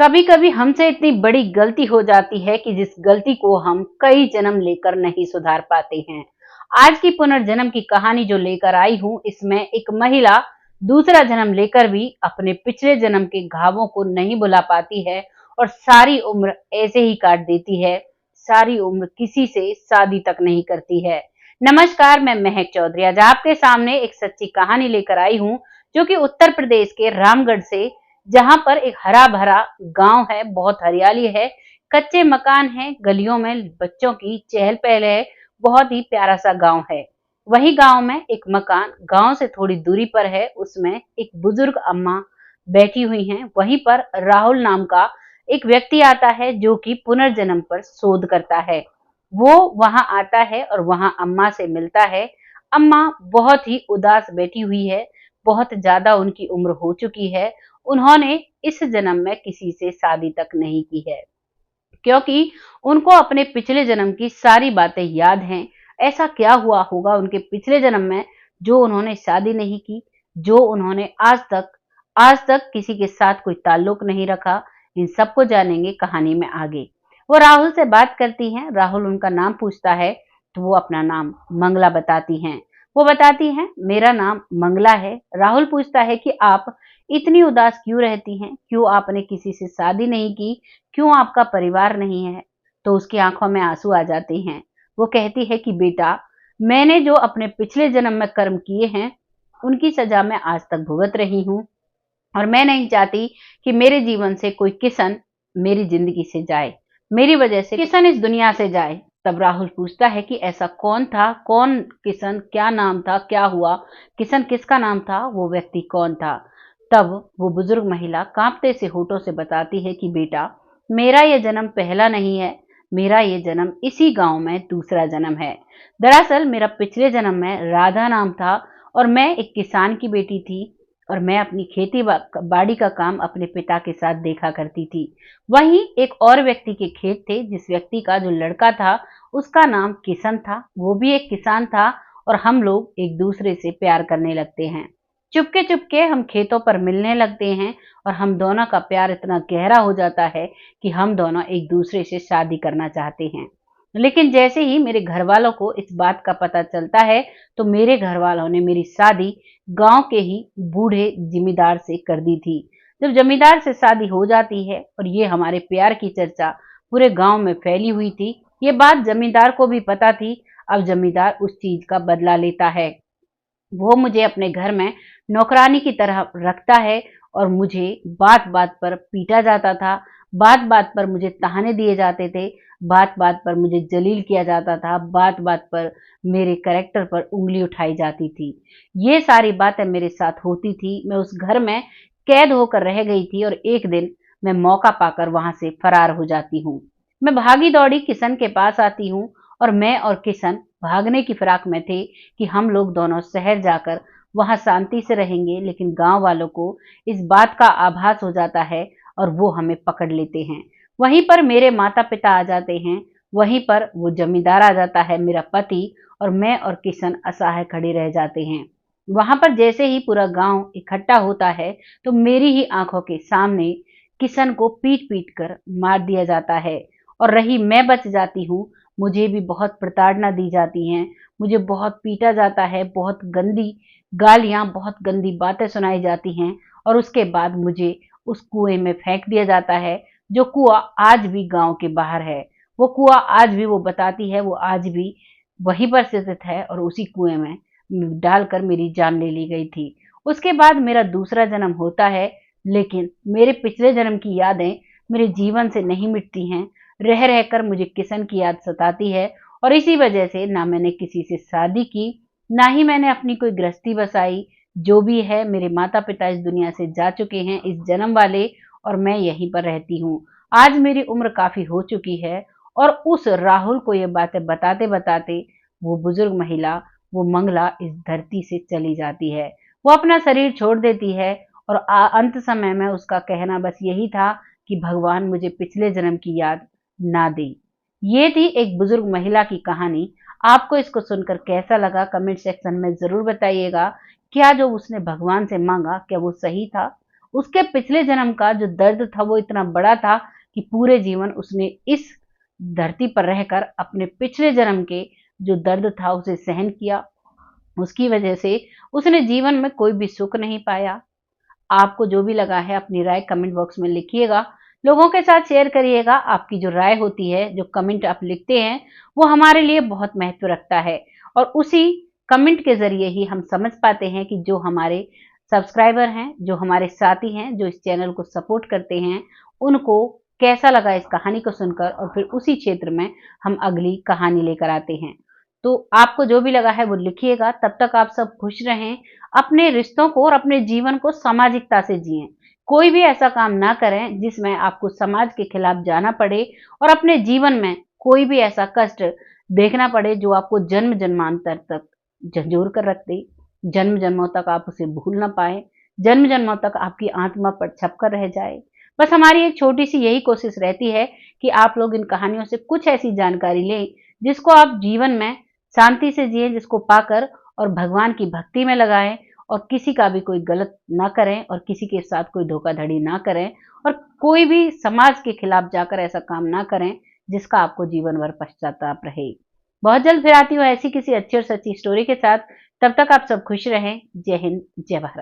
कभी कभी हमसे इतनी बड़ी गलती हो जाती है कि जिस गलती को हम कई जन्म लेकर नहीं सुधार पाते हैं। आज की पुनर्जन्म की कहानी जो लेकर आई हूँ, इसमें एक महिला दूसरा जन्म लेकर भी अपने पिछले जन्म के घावों को नहीं भुला पाती है और सारी उम्र ऐसे ही काट देती है। सारी उम्र किसी से शादी तक नहीं करती है। नमस्कार, मैं महक चौधरी आज आपके सामने एक सच्ची कहानी लेकर आई हूँ, जो कि उत्तर प्रदेश के रामगढ़ से, जहां पर एक हरा भरा गांव है, बहुत हरियाली है, कच्चे मकान हैं, गलियों में बच्चों की चहल पहल है, बहुत ही प्यारा सा गांव है। वही गांव में एक मकान गांव से थोड़ी दूरी पर है, उसमें एक बुजुर्ग अम्मा बैठी हुई हैं। वहीं पर राहुल नाम का एक व्यक्ति आता है जो कि पुनर्जन्म पर शोध करता है। वो वहां आता है और वहां अम्मा से मिलता है। अम्मा बहुत ही उदास बैठी हुई है, बहुत ज्यादा उनकी उम्र हो चुकी है। उन्होंने इस जन्म में किसी से शादी तक नहीं की है, क्योंकि उनको अपने पिछले जन्म की सारी बातें याद हैं। ऐसा क्या हुआ होगा उनके पिछले जन्म में जो उन्होंने शादी नहीं की, जो उन्होंने आज तक किसी के साथ कोई ताल्लुक नहीं रखा। इन सबको जानेंगे कहानी में आगे। वो राहुल से बात करती हैं, राहुल उनका नाम पूछता है तो वो अपना नाम मंगला बताती हैं। वो बताती हैं, मेरा नाम मंगला है। राहुल पूछता है कि आप इतनी उदास क्यों रहती हैं, क्यों आपने किसी से शादी नहीं की, क्यों आपका परिवार नहीं है? तो उसकी आंखों में आंसू आ जाते हैं। वो कहती है कि बेटा, मैंने जो अपने पिछले जन्म में कर्म किए हैं, उनकी सजा मैं आज तक भुगत रही हूँ और मैं नहीं चाहती कि मेरे जीवन से कोई किसन मेरी जिंदगी से जाए, मेरी वजह से किसन इस दुनिया से जाए। तब राहुल पूछता है कि ऐसा कौन था, कौन किसन, क्या नाम था, क्या हुआ, किसन किसका नाम था, वो व्यक्ति कौन था? तब वो बुजुर्ग महिला कांपते से होठों से बताती है कि बेटा, मेरा ये जन्म पहला नहीं है, मेरा ये जन्म इसी गांव में दूसरा जन्म है। दरअसल मेरा पिछले जन्म में राधा नाम था और मैं एक किसान की बेटी थी और मैं अपनी खेती बाड़ी का काम अपने पिता के साथ देखा करती थी। वहीं एक और व्यक्ति के खेत थे, जिस व्यक्ति का जो लड़का था उसका नाम किशन था, वो भी एक किसान था और हम लोग एक दूसरे से प्यार करने लगते हैं। चुपके चुपके हम खेतों पर मिलने लगते हैं और हम दोनों का प्यार इतना गहरा हो जाता है कि हम दोनों एक दूसरे से शादी करना चाहते हैं। लेकिन जैसे ही मेरे घर वालों को इस बात का पता चलता है, तो मेरे घर वालों ने मेरी शादी गांव के ही बूढ़े जमींदार से कर दी थी। जब जमींदार से शादी हो जाती है और ये हमारे प्यार की चर्चा पूरे गांव में फैली हुई थी, ये बात जमींदार को भी पता थी। अब जमींदार उस चीज का बदला लेता है। वो मुझे अपने घर में नौकरानी की तरह रखता है और मुझे बात बात पर पीटा जाता था, बात बात पर मुझे ताने दिए जाते थे, बात बात पर मुझे जलील किया जाता था, बात बात पर मेरे कैरेक्टर पर उंगली उठाई जाती थी। ये सारी बातें मेरे साथ होती थी। मैं उस घर में कैद होकर रह गई थी और एक दिन मैं मौका पाकर वहां से फरार हो जाती हूँ। मैं भागी दौड़ी किशन के पास आती हूँ और मैं और किशन भागने की फिराक में थे कि हम लोग दोनों शहर जाकर वहां शांति से रहेंगे। लेकिन गांव वालों को इस बात का आभास हो जाता है और वो हमें पकड़ लेते हैं। वहीं पर मेरे माता पिता आ जाते हैं, वहीं पर वो जमींदार आ जाता है, मेरा पति, और मैं और किशन असहाय खड़े रह जाते हैं। वहां पर जैसे ही पूरा गांव इकट्ठा होता है, तो मेरी ही आंखों के सामने किशन को पीट पीट कर मार दिया जाता है और रही मैं बच जाती हूँ। मुझे भी बहुत प्रताड़ना दी जाती हैं, मुझे बहुत पीटा जाता है, बहुत गंदी गालियां, बहुत गंदी बातें सुनाई जाती हैं और उसके बाद मुझे उस कुएं में फेंक दिया जाता है, जो कुआं आज भी गांव के बाहर है। वो कुआं आज भी, वो बताती है, वो आज भी वहीं पर स्थित है और उसी कुएं में डालकर मेरी जान ले ली गई थी। उसके बाद मेरा दूसरा जन्म होता है, लेकिन मेरे पिछले जन्म की यादें मेरे जीवन से नहीं मिटती हैं। रह रहकर मुझे किशन की याद सताती है और इसी वजह से ना मैंने किसी से शादी की, ना ही मैंने अपनी कोई गृहस्थी बसाई। जो भी है, मेरे माता पिता इस दुनिया से जा चुके हैं, इस जन्म वाले, और मैं यहीं पर रहती हूँ। आज मेरी उम्र काफी हो चुकी है और उस राहुल को ये बातें बताते बताते वो बुजुर्ग महिला, वो मंगला, इस धरती से चली जाती है। वो अपना शरीर छोड़ देती है और अंत समय में उसका कहना बस यही था कि भगवान मुझे पिछले जन्म की याद ना दे। ये थी एक बुजुर्ग महिला की कहानी। आपको इसको सुनकर कैसा लगा, कमेंट सेक्शन में जरूर बताइएगा। क्या जो उसने भगवान से मांगा, क्या वो सही था? उसके पिछले जन्म का जो दर्द था वो इतना बड़ा था कि पूरे जीवन उसने इस धरती पर रहकर अपने पिछले जन्म के जो दर्द था उसे सहन किया। उसकी वजह से उसने जीवन में कोई भी सुख नहीं पाया। आपको जो भी लगा है अपनी राय कमेंट बॉक्स में लिखिएगा, लोगों के साथ शेयर करिएगा। आपकी जो राय होती है, जो कमेंट आप लिखते हैं, वो हमारे लिए बहुत महत्व रखता है और उसी कमेंट के ज़रिए ही हम समझ पाते हैं कि जो हमारे सब्सक्राइबर हैं, जो हमारे साथी हैं, जो इस चैनल को सपोर्ट करते हैं, उनको कैसा लगा इस कहानी को सुनकर और फिर उसी क्षेत्र में हम अगली कहानी लेकर आते हैं। तो आपको जो भी लगा है वो लिखिएगा। तब तक आप सब खुश रहें, अपने रिश्तों को और अपने जीवन को सामाजिकता से जिएं। कोई भी ऐसा काम ना करें जिसमें आपको समाज के खिलाफ जाना पड़े और अपने जीवन में कोई भी ऐसा कष्ट देखना पड़े जो आपको जन्म जन्मांतर तक झंझोर कर रख दे। जन्म जन्मों तक आप उसे भूल ना पाए, जन्म जन्मों तक आपकी आत्मा पर छप कर रह जाए। बस हमारी एक छोटी सी यही कोशिश रहती है कि आप लोग इन कहानियों से कुछ ऐसी जानकारी लें जिसको आप जीवन में शांति से जिए, जिसको पाकर और भगवान की भक्ति में लगाएं और किसी का भी कोई गलत ना करें और किसी के साथ कोई धोखाधड़ी ना करें और कोई भी समाज के खिलाफ जाकर ऐसा काम ना करें जिसका आपको जीवन भर पश्चाताप रहे। बहुत जल्द फिर आती हूँ ऐसी किसी अच्छी और सच्ची स्टोरी के साथ। तब तक आप सब खुश रहें। जय हिंद, जय भारत।